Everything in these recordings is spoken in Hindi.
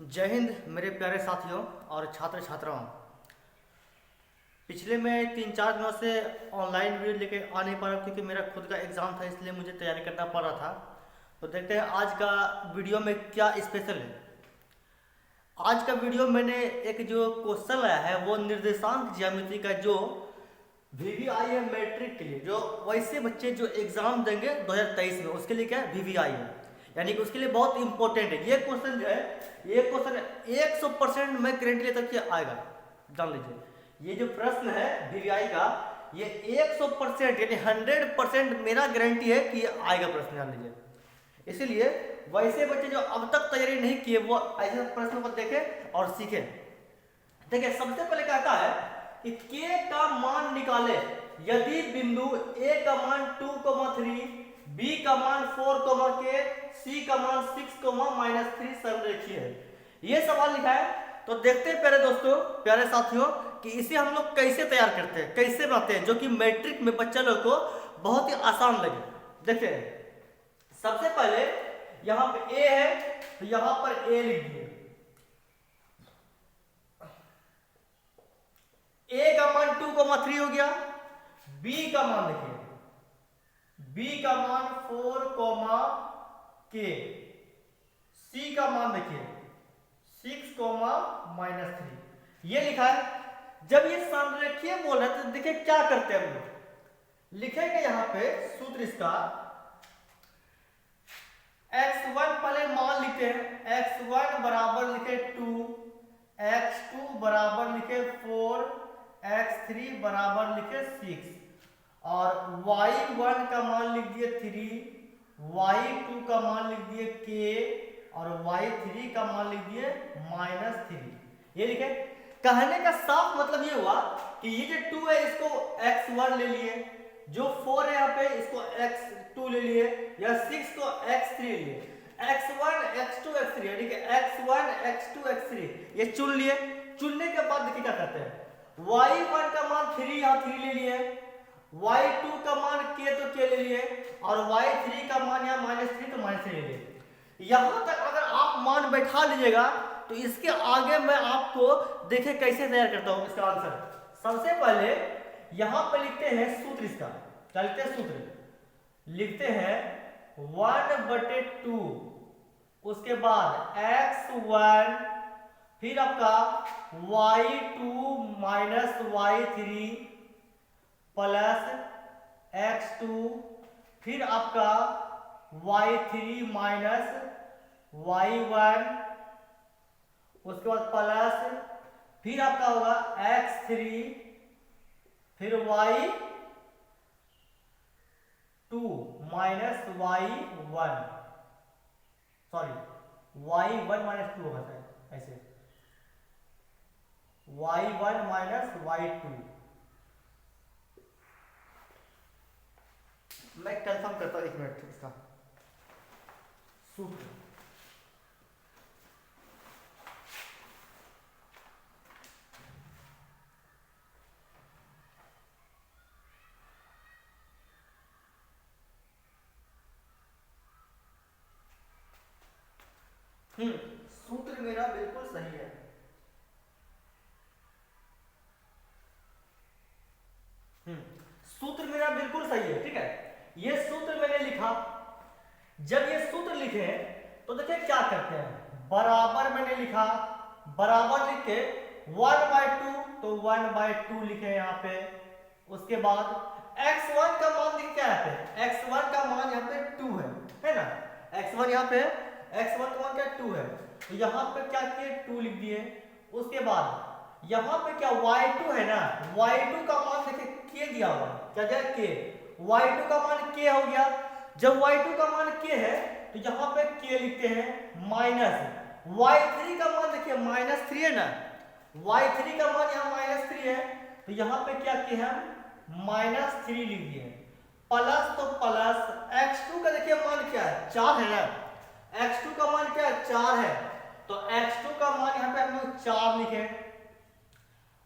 जय हिंद मेरे प्यारे साथियों और छात्र छात्राओं। पिछले मैं 3-4 दिनों से ऑनलाइन वीडियो लेके आ नहीं पा रहा क्योंकि मेरा खुद का एग्ज़ाम था, इसलिए मुझे तैयारी करना पड़ रहा था। तो देखते हैं आज का वीडियो में क्या स्पेशल है। आज का वीडियो मैंने एक जो क्वेश्चन लाया है वो निर्देशांक ज्यामिति का जो VVI है मैट्रिक के लिए, जो वैसे बच्चे जो एग्ज़ाम देंगे 2023 में उसके लिए क्या है VVI है, यानी कि उसके लिए बहुत इंपॉर्टेंट है। ये क्वेश्चन जो है, ये क्वेश्चन 100% मैं गारंटी लेता कि आएगा। जान लीजिए, ये जो प्रश्न है VVI का, ये 100% यानी 100% मेरा गारंटी है कि ये आएगा प्रश्न। जान लीजिए, इसीलिए वैसे बच्चे जो अब तक तैयारी नहीं किए वो ऐसे प्रश्नों को देखें और सीखें। देखिए, सबसे पहले कहता है कि k का मान निकाले यदि बिंदु A का मान 2,3, B का मान 4,k, C का मान 6,-3 संरेखीय है। ये सवाल लिखा है। तो देखते हैं प्यारे दोस्तों, प्यारे साथियों, कि इसे हम लोग कैसे तैयार करते हैं, कैसे बनाते हैं, जो कि मैट्रिक में बच्चा लोग को बहुत ही आसान लगे। देखिए, सबसे पहले यहां पे A है तो यहां पर A लिख दिए। A का मान 2,3 हो गया। B का मान देखिए, B का मान 4,k, C का मान देखिए 6,-3, ये लिखा है। जब ये संरेखीय बोल रहे हैं तो देखिए क्या करते हैं हम लोग, लिखेंगे यहां पे सूत्र इसका x1 पहले मान लिखते हैं। x1 बराबर लिखे 2, x2 बराबर लिखे 4, x3 बराबर लिखे 6 और y1 का मान लिख दिए 3, y2 का मान लिख दिए k और y3 का मान लिख दिए -3। ये लिखे। कहने का साफ मतलब ये हुआ कि ये जो 2 है इसको x1 ले लिए, जो 4 है यहाँ पे इसको x2 ले लिए, या 6 को x3 ले लिए। x1 x2 x3 यानी कि x1 x2 x3 ये चुन लिए। चुनने के बाद देखिए क्या करते हैं, y1 का मान 3 यहाँ 3 ले लिए, y2 का मान k तो k ले लिए और y3 का मान यहाँ -3 तो -3 ले लिए। यहां तक अगर आप मान बैठा लीजिएगा तो इसके आगे मैं आपको देखे कैसे तैयार करता हूं इसका आंसर। सबसे पहले यहां पे लिखते हैं सूत्र इसका। क्या लिखते हैं सूत्र? लिखते हैं 1/2, उसके बाद x1, फिर आपका y2 minus y3 plus x2, फिर आपका y3 माइनस y1, उसके बाद प्लस, फिर आपका होगा x3, फिर y2 minus y1, sorry y1 minus 2 होगा ऐसे, y1 माइनस y2। मैं कंफर्म करता हूं, 1 मिनट इसका सूत्र। सूत्र मेरा बिल्कुल सही है। सूत्र मेरा बिल्कुल सही है, ठीक है। ये सूत्र मैंने लिखा। जब ये सूत्र लिखे तो देखिए क्या करते हैं, बराबर मैंने लिखा, बराबर लिख के 1/2 तो 1/2 लिखे यहाँ पे। उसके बाद x1 का मान देखिए क्या है, x1 का मान यहाँ पे 2 है ना। x1 यहाँ पे x1 का मान क्या 2 है, तो यहाँ पे क्या किए 2 लिख दिए। उसके बाद यहाँ पे क्या y2 है ना, y2 का मान देखिए k दिया हुआ, क्या दिया k, y2 का मान k हो गया। जब y2 का मान k है तो यहाँ पे k लिखते हैं माइनस y3 का मान देखिए -3 है ना, y3 का मान यहाँ -3 है तो यहाँ पे क्या किया है -3 लिख दिए। प्लस तो प्लस x2 का देखिए मान क्या है 4 है ना, x2 का मान क्या है 4 है तो x2 का मान यहाँ पे हम लोग 4 लिखे।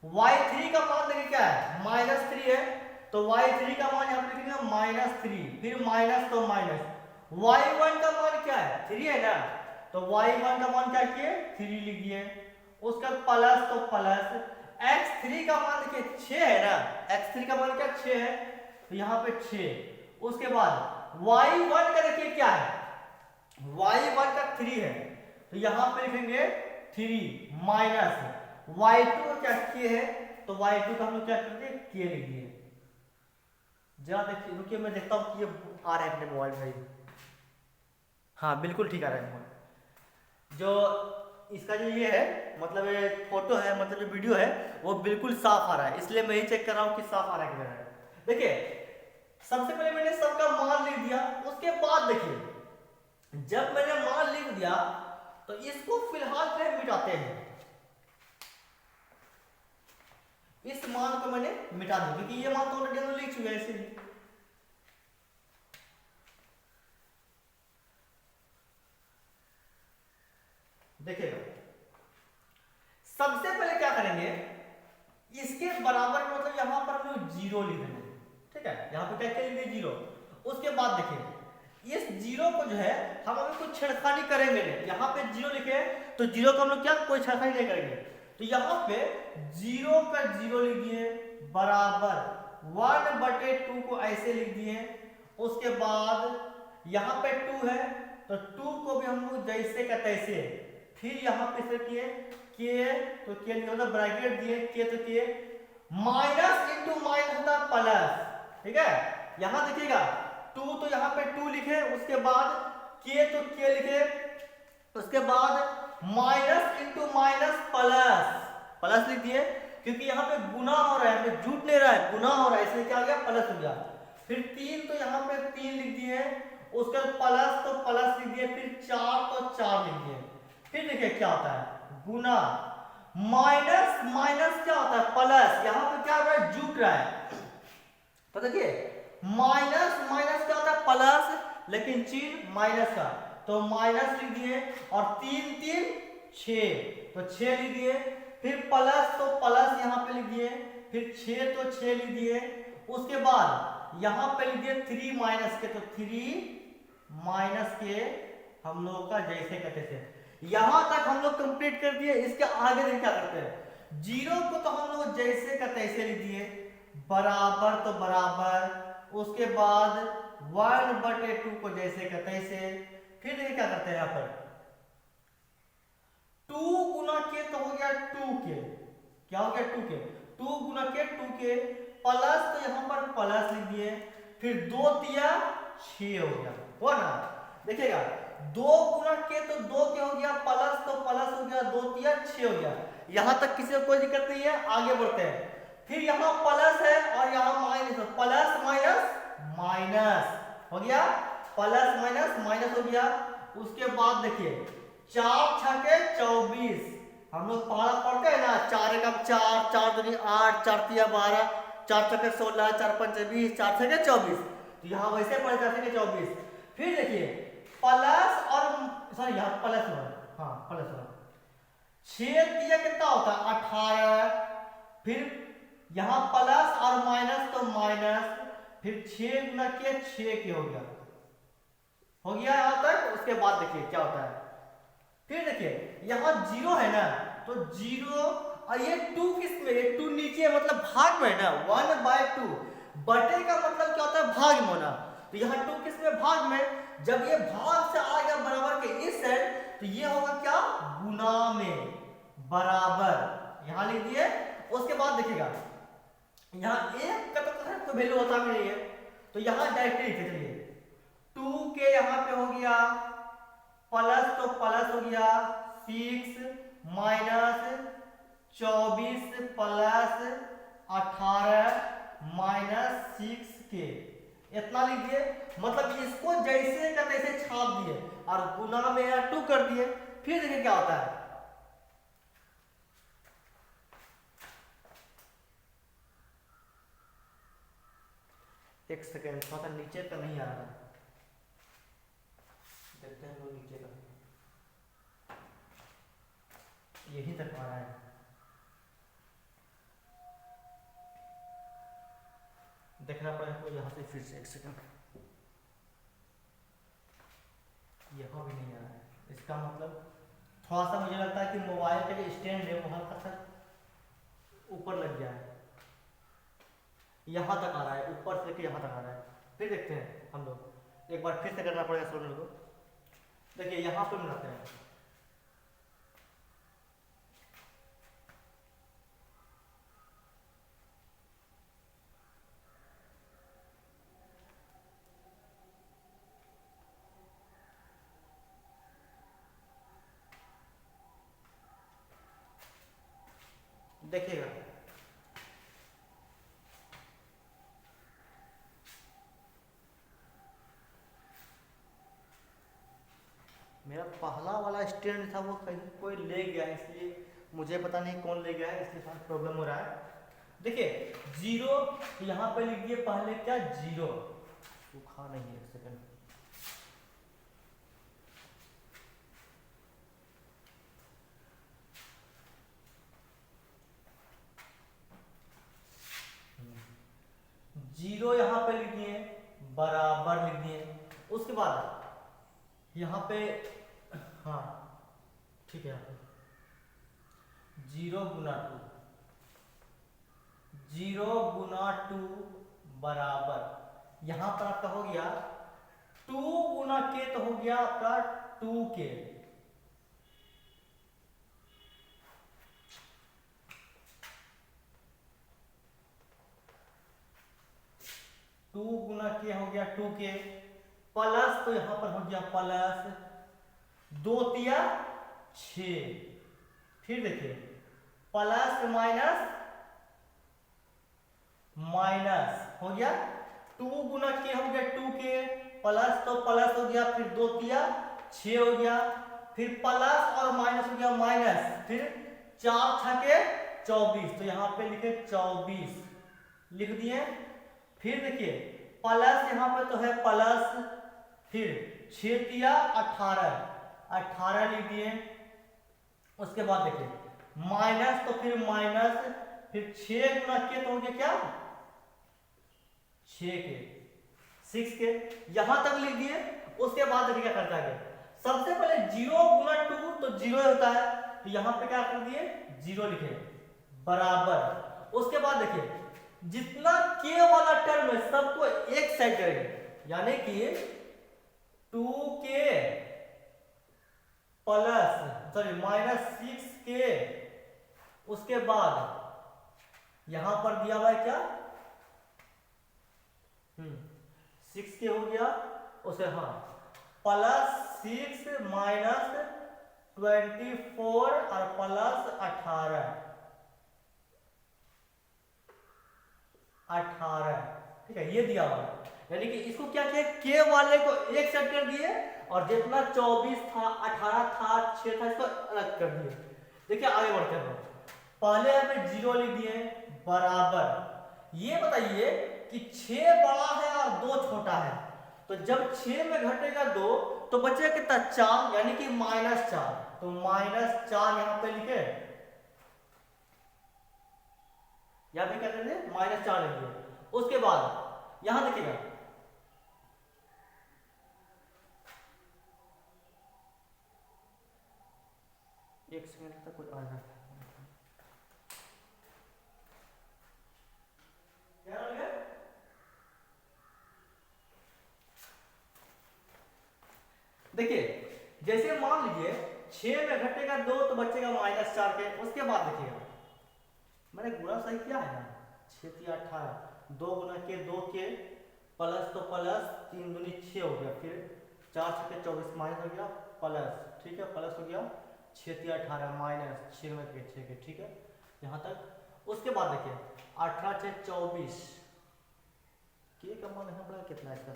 y3 का मान देखिए क्या है -3 है तो y3 का मान यहाँ पे लिखेंगे -3, फिर माइनस तो माइनस। y1 का मान क्या है 3 है ना, तो y1 का मान क्या किए 3 लिख दिए, उसका प्लस तो प्लस x3 का मान देखिए 6 है ना, x3 का मान क्या 6 है, तो यहाँ पे 6, उसके बाद y1 का देखिए क्या है, y1 का 3 है, तो यहाँ पे लिखेंगे 3 माइनस y2 क्या किए है, तो y2 का हम लोग क्या कर दिए k लिख दिए। जरा देखिए रुकिए मैं देखता हूँ कि ये आ रहा है अपने मोबाइल में, हाँ बिल्कुल ठीक आ रहा है मोबाइल, जो इसका जो ये है मतलब ये फोटो है मतलब जो वीडियो है वो बिल्कुल साफ आ रहा है, इसलिए मैं ही चेक कर रहा हूँ कि साफ आ रहा है कि नहीं। देखिए सबसे पहले मैंने सबका मान लिख दिया, उसके बाद देखिए जब मैंने मान लिख दिया तो इसको फिलहाल पे मिटाते हैं, इस मान को मैंने मिटा दिया क्योंकि ये मान तो ऑलरेडी लिख चुके हैं इसीलिए। देखिएगा सबसे पहले क्या करेंगे, इसके बराबर मतलब यहां पर हम लोग जीरो लिख देंगे, ठीक है, यहां पे क्या लिखेंगे जीरो। उसके बाद देखिए इस जीरो को जो है हम अभी कुछ छेड़खानी करेंगे नहीं, यहाँ पे जीरो लिखे तो जीरो को हम लोग क्या कोई छेड़खानी नहीं करेंगे, तो यहाँ पे जीरो का जीरो लिख दिए बराबर 1/2 को ऐसे लिख दिए। उसके बाद यहाँ पे 2 है तो 2 को भी हम लोग जैसे का तैसे, फिर यहाँ पे से किए के तो के मतलब ब्रैकेट दिए के तो के माइनस इंटू माइनस होता है प्लस, ठीक है, यहाँ देखिएगा 2 तो यहाँ पे 2 लिखे, उसके बाद के तो के लिखे, उसके बाद minus into minus plus plus लिख दिए क्योंकि यहाँ पे गुना हो रहा है, झूठ नहीं रहा है, गुना हो रहा है इसलिए क्या हो गया प्लस हो गया। फिर 3 तो यहाँ पे 3 लिख दिए, उसके बाद प्लस तो प्लस लिख दिए, फिर 4 तो 4 लिख दिए। फिर देखिए क्या होता है गुना माइनस माइनस क्या होता है प्लस, यहाँ पे क्या हो रहा है जुट रहा है, तो देखिए माइनस माइनस क्या होता है प्लस, लेकिन चिन्ह माइनस का, तो माइनस लिख दिए और 3 3 6 तो 6 लिख दिए, फिर प्लस तो प्लस यहाँ पे लिख दिए, फिर 6 तो 6 लिख दिए, उसके बाद यहाँ पे लिख दिए 3 माइनस के, तो 3 माइनस के हम लोगों का जैसे कहते थे, यहां तक हम लोग कंप्लीट कर दिए। इसके आगे देखिए क्या करते हैं, जीरो को तो हम लोग जैसे का तैसे लिख दिए, बराबर तो बराबर, उसके बाद 1/2 को जैसे का तैसे, फिर देखिए क्या करते हैं यहाँ पर 2 गुना के तो हो गया 2 के, क्या हो गया 2 के, 2 गुना के 2 के प्लस तो यहाँ पर प्लस लिख दिए, फिर 2 तिया 6 हो गया, हो ना, देखिएगा 2 गुना के तो 2 के हो गया, प्लस तो प्लस हो गया, 2 तिया 6 हो गया, यहां तक किसी को कोई दिक्कत नहीं है, आगे बढ़ते हैं। फिर यहाँ प्लस है और यहाँ माइनस, प्लस माइनस माइनस हो गया, प्लस माइनस माइनस हो गया। उसके बाद देखिए 4 छके 24, हम लोग पढ़ा पढ़ते हैं ना, 4 एकम 4, 4 दूनी 8, 4 तिया 12, 4 छके 16, 4 पंचे 20, 4 छके 24, तो यहाँ वैसे पढ़े 4 छके 24। फिर देखिए प्लस और सॉरी यहाँ प्लस वन, हाँ प्लस वन, 6 तिया कितना होता है 18, फिर यहाँ प्लस और माइनस तो माइनस, फिर 6 गुना के 6 के हो गया यहाँ तक। उसके बाद देखिए क्या होता है, फिर देखिए यहाँ जीरो है ना, तो जीरो और ये 2 किस में, ये 2 नीचे मतलब भाग में है ना, 1/2 बटे का मतलब क्या होता है भाग में होना, तो यहाँ 2 किस में भाग में, जब ये भाग से आ गया बराबर के इस साइड तो ये होगा क्या गुना में बराबर, यहां लिख दिए। उसके बाद देखिएगा यहाँ एक का तो वैल्यू होता भी नहीं है, तो यहाँ डायरेक्टली लिख चलिए 2 के यहाँ पे हो गया प्लस तो प्लस हो गया 6 माइनस 24 प्लस 18 माइनस 6 के, इतना लिख दिए, मतलब इसको जैसे का तैसे छाप दिए और गुना में या 2 कर दिए। फिर देखिए क्या होता है, एक सेकेंड थोड़ा सा नीचे का नहीं आ रहा, देखते हैं लोग नीचे का, यही तक आ रहा है, देखना पड़ेगा तो यहाँ से फिर से एक सेकंड, यहाँ भी नहीं आ रहा है, इसका मतलब थोड़ा सा मुझे लगता है कि मोबाइल का जो स्टैंड है वो हल्का सा ऊपर लग गया है, यहाँ तक आ रहा है, ऊपर से लेके यहाँ तक आ रहा है। फिर देखते हैं हम लोग, एक बार फिर से करना पड़ेगा सोल्डर को। देखिए यहाँ पर मिलाते हैं, देखिएगा मेरा पहला वाला स्टैंड था वो कहीं कोई ले गया है, इसलिए मुझे पता नहीं कौन ले गया है, इसलिए शायद प्रॉब्लम हो रहा है। देखिए जीरो यहाँ पे लिख दिए पहले, क्या जीरो, सूखा नहीं है, एक सेकंड, जीरो यहाँ पे लिख दिए, बराबर लिख दिए। उसके बाद यहाँ पे, हाँ ठीक है, यहाँ पे जीरो गुना टू, जीरो गुना टू बराबर, यहाँ पर आपका हो गया टू गुना के, तो हो गया आपका टू के, टू गुना के हो गया टू के, प्लस तो यहां पर हो गया प्लस दो तिया छ, फिर देखिए प्लस माइनस माइनस हो गया, टू गुना के हो गया टू के, प्लस तो प्लस हो गया, फिर दो तिया छ हो गया, फिर प्लस और माइनस हो गया माइनस, फिर चार छके 24, तो यहाँ पे लिखे 24 लिख दिए। फिर देखिए प्लस यहाँ पे तो है प्लस, फिर 6 तिया 18, 18 लिख दिए। उसके बाद देखिए माइनस, तो फिर माइनस, फिर 6 गुना के तो हो गया क्या 6 के, 6 के, यहां तक लिख दिए। उसके बाद देखिए क्या करता है, सबसे पहले 0 गुना 2 तो 0 होता है, तो यहां पे क्या कर दिए 0 लिखे बराबर। उसके बाद देखिए जितना के वाला टर्म है सबको एक साइड करेंगे, यानी कि 2k plus sorry minus 6k, उसके बाद यहां पर दिया हुआ है क्या 6k हो गया, उसे हाँ प्लस 6 माइनस 24 और प्लस 18, ठीक है, ये दिया हुआ है। यानी कि इसको क्या किया, के वाले को एक सेट कर दिए और जितना 24 था 18 था 6 था इसको अलग कर दिए। देखिए आगे बढ़ते हैं, पहले यहाँ पे 0 लिख दिए बराबर। ये बताइए कि 6 बड़ा है और 2 छोटा है, तो जब 6 में घटेगा 2 तो बचेगा कितना 4, यानी कि -4, तो -4 यहाँ पे लिखे, यहाँ पे क्या कर दिए -4 लिख दिए। उसके बाद यहां देखिएगा एक सेकंड तक कुछ आ रहा है, देखिए जैसे मान लीजिए 6 में घटेगा 2 तो बचेगा -4 के। उसके बाद देखिएगा मैंने गुणा सही किया है ना, 6 तिया 18, 2 गुना के 2 के, प्लस तो प्लस 3 दूनी 6 हो गया, फिर 4 छके 24 माइनस हो गया प्लस, ठीक है, प्लस हो गया 6 तिया 18 माइनस 6 में के 6 के, ठीक है यहाँ तक। उसके बाद देखिए 18 से 24 के का मान यहाँ पर कितना है इसका,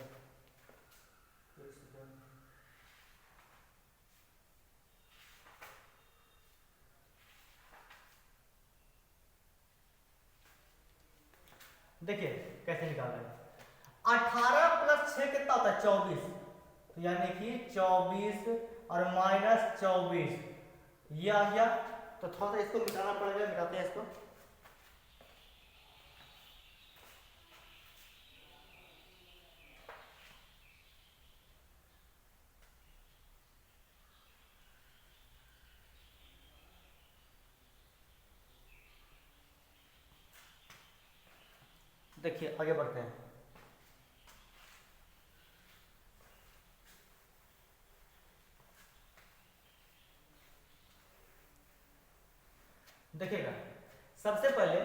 देखिए कैसे निकाल रहे हैं, 18 प्लस 6 कितना होता है 24, तो यानी कि 24 और -24 ये आ गया। तो थोड़ा सा इसको मिटाना पड़ेगा, मिटाते हैं इसको, देखिए आगे बढ़ते हैं। देखिएगा सबसे पहले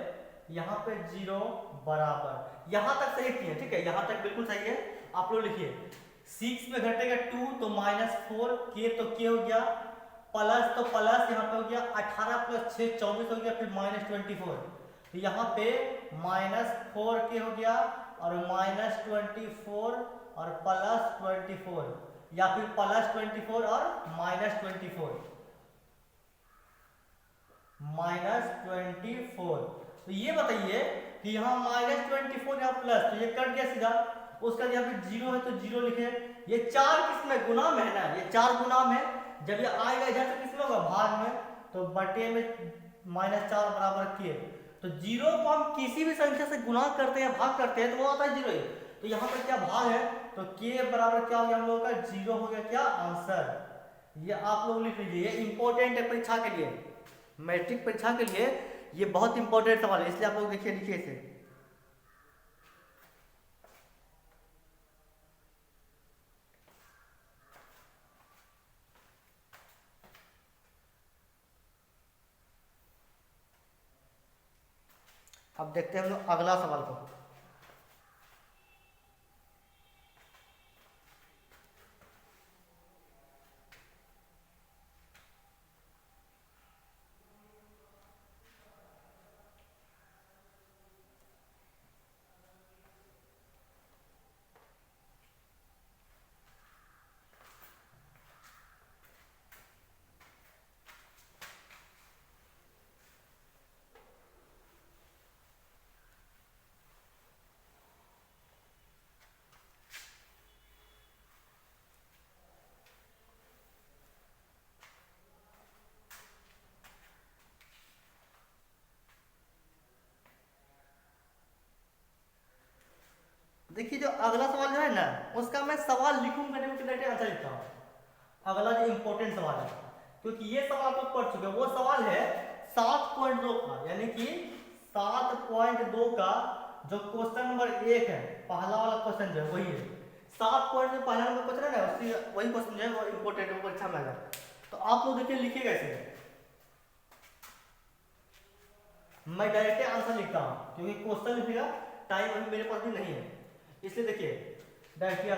यहाँ पे 0 बराबर, यहाँ तक सही किए, ठीक है, यहाँ तक बिल्कुल सही है। आप लोग लिखिए 6 में घटेगा 2 तो -4, के तो के हो गया, प्लस तो प्लस यहाँ पे हो गया 18 + 6 24 हो गया, फिर -24, तो यहाँ पे -4 के हो गया और -24 और +24, या फिर +24 और -24 -24। तो ये बताइए कि यहाँ -24 या प्लस, तो ये कट गया सीधा, उसका यहाँ पे 0 है तो 0 लिखे। ये 4 किसमें गुना में है ना, ये 4 गुना में, जब ये आएगा इधर तो किसमें होगा भाग में, तो बटे में -4 बराबर के, तो 0 को हम किसी भी संख्या से गुना करते हैं भाग करते हैं तो वो आता है 0 ही। तो यहाँ पर क्या भाग है, तो के बराबर क्या हो गया हम लोगों का 0 हो गया, क्या आंसर। ये आप लोग लिख लीजिए, ये इंपॉर्टेंट है परीक्षा के लिए, मैट्रिक परीक्षा के लिए ये बहुत इंपॉर्टेंट सवाल है, इसलिए आप लोग देखिए लिखिए इसे। अब देखते हैं हम लोग अगला सवाल को। देखिए जो अगला सवाल जो है ना, उसका मैं सवाल लिखूंगा नहीं, मैं डायरेक्ट आंसर लिखता हूँ। अगला जो इंपॉर्टेंट सवाल है, क्योंकि ये सवाल आप लोग पढ़ चुके हैं, वो सवाल है 7.2 का, यानी कि 7.2 का जो क्वेश्चन नंबर 1 है, पहला वाला क्वेश्चन जो है वही है 7.2, पहला नंबर क्वेश्चन है ना, उसी वही क्वेश्चन जो है वो इंपॉर्टेंट है, वो परीक्षा में आएगा। तो आप लोग देखिए लिखिएगा इसे, मैं डायरेक्ट आंसर लिखता हूँ क्योंकि क्वेश्चन लिखेगा टाइम अभी मेरे पास भी नहीं है, इसलिए देखिए डायरेक्टली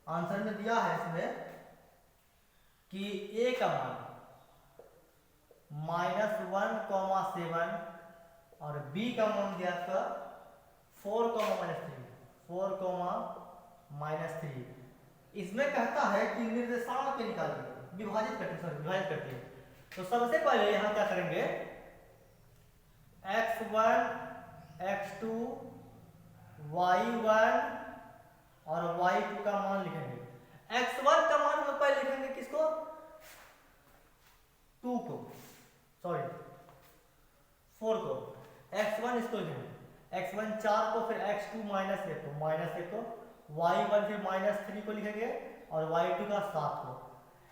आंसर में दिया है इसमें कि ए का मान -1,7 और बी का मान दिया था 4,-3, 4,-3। इसमें कहता है कि निर्देशांक के निकालिए, विभाजित करते हैं। तो सबसे पहले यहां क्या करेंगे, x1 x2 y1 और y2 का मान लिखेंगे। x1 का मान हम पहले लिखेंगे किसको, 2 को, सॉरी 4 को, x1 इसको लिखेंगे, x1 4 को, फिर x2 -1 को, -1 को, y1 फिर -3 को लिखेंगे और y2 का 7 को।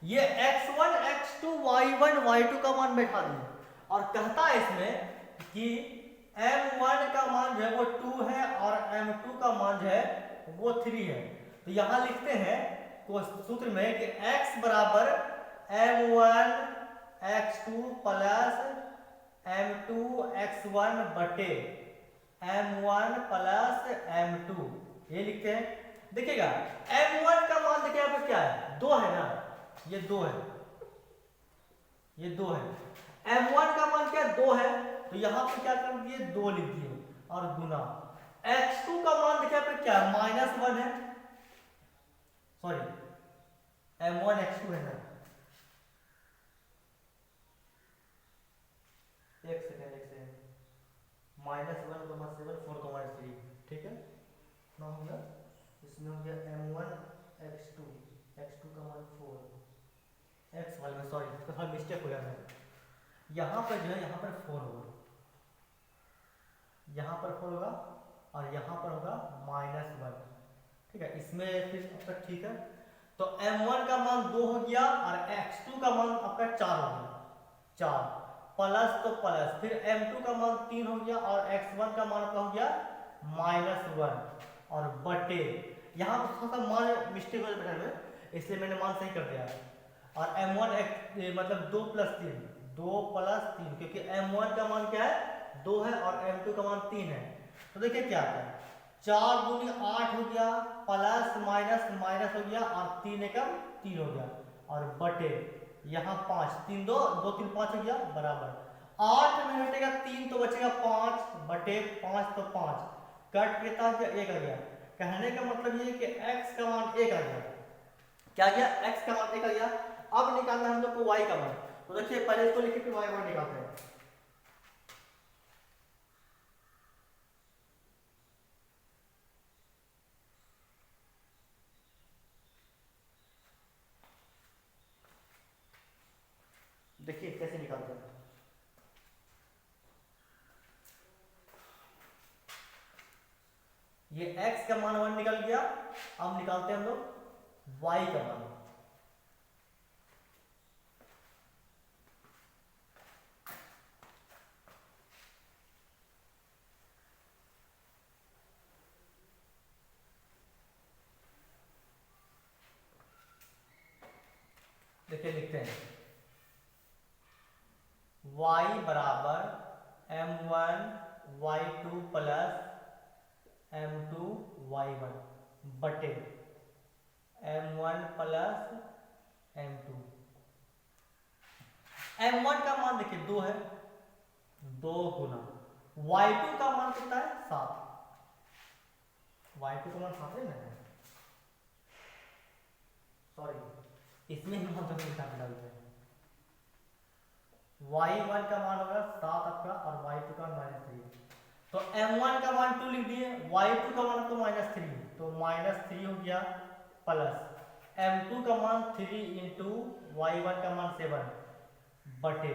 ये x1 x2 y1 y2 का मान बैठा दिए और कहता है इसमें कि m1 का मान जो है वो 2 है और m2 का मान जो है वो 3 है। तो यहां लिखते हैं सूत्र में कि x बराबर m1 x2 plus m2 x1 बटे m1 प्लस m2, ये लिखते हैं। देखिएगा m1 का मान देखिए यहाँ पे क्या है, 2 है ना, ये 2 है, ये 2 है। m1 का मान क्या 2 है, तो यहां पे क्या कर दिए 2 लिख दिए और गुना। x2 का मान देखिए पे क्या -1 है, सॉरी m1 x2 है ना, एक सेकंड -1,7 4,3, ठीक है ना, हो गया। इसमें हो गया m1 x2 का मान 4, x वाले में सॉरी तो थोड़ा मिस्टेक हो गया है, यहाँ पर जो है यहाँ पर 4 होगा, यहाँ पर 4 होगा और यहाँ पर होगा -1, ठीक है। इसमें फिर अब तक ठीक है। तो m1 का मान 2 हो गया और x2 का मान आपका 4 हो गया, 4। प्लस तो प्लस, फिर m2 का मान 3 हो गया और x1 का मान क्या हो गया -1 और बटे, यहाँ पर थोड़ा सा मान मिस्टेक हो गया इसलिए मैंने मान सही कर दिया। और m1 मतलब 2 + 3, 2 + 3, क्योंकि m1 का मान क्या है 2 है और m2 का मान 3 है। तो देखिए क्या आता है, 4 दूनी 8 हो गया, प्लस माइनस माइनस हो गया और 3 एकम 3 हो गया और बटे यहाँ 5, 3 2 2 3 5 हो गया बराबर 8 में हटेगा 3 तो बचेगा 5 बटे 5 तो 5 कट कितना गया 1 आ गया। कहने का मतलब ये कि x का मान 1 आ गया। क्या गया, x का मान 1 आ गया। अब निकालना हम लोग को y का मान। तो देखिए पहले इसको लिखे फिर y मान निकालते हैं। देखिए कैसे निकालते हैं। ये x का मान 1 निकल गया। अब निकालते हैं हम लोग y का मान। देखिए लिखते हैं y बराबर m1 y2 plus m2 y1 बटे m1 प्लस m2। m1 का मान देखिए 2 है, 2 गुना y2 का मान कितना है 7, y2 का मान 7 है ना, सॉरी इसमें ही मान तो डाल दिया। y1 का मान होगा 7 आपका और y2 का मान -3। तो m1 का मान 2 लिख दिए, y2 का मान तो -3, तो -3 हो गया प्लस m2 का मान 3 इंटू y1 का मान 7 बटे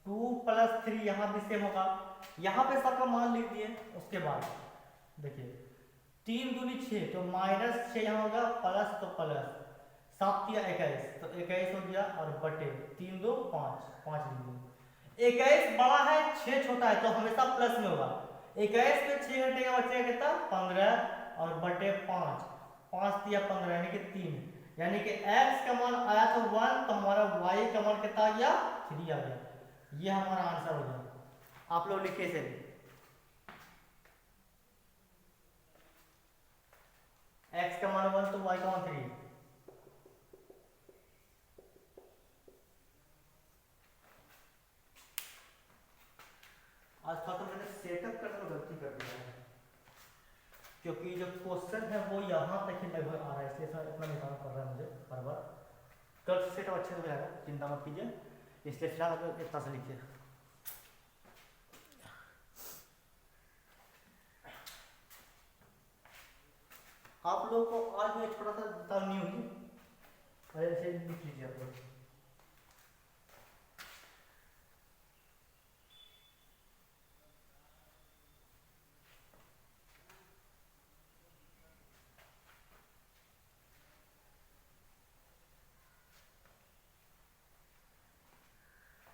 2 + 3 यहाँ भी सेम होगा, यहाँ पे सबका मान लिख दिए। उसके बाद देखिए 3 दूनी 6 तो -6 यहाँ होगा प्लस तो प्लस 7 या 21 तो 21 हो गया और बटे 3 2 5 5 लिख 21 बड़ा है 6 छोटा है तो हमेशा प्लस में होगा। 21 में 6 घटेगा बचेगा कितना 15 और बटे 5 5 या 15 यानी कि 3, यानी कि x का मान आया था 1 तो हमारा y का मान कितना आ गया 3 आ गया। ये हमारा आंसर हो गया। आप लोग लिखिए इसे, x का मान 1 तो y का मान 3। आज थोड़ा तो मैंने सेटअप करने में गलती कर दिया है, क्योंकि जो क्वेश्चन है वो यहाँ तक ही लगभग आ रहा है, इसलिए सर इतना निकालना पड़ रहा है मुझे बार बार। कल सेटअप अच्छे से हो जाएगा, चिंता मत कीजिए। इसलिए फिलहाल आप इतना से लिखिए। आप लोगों को आज मैं छोटा सा बता न्यू ही, ऐसे लिख लीजिए आप लोग।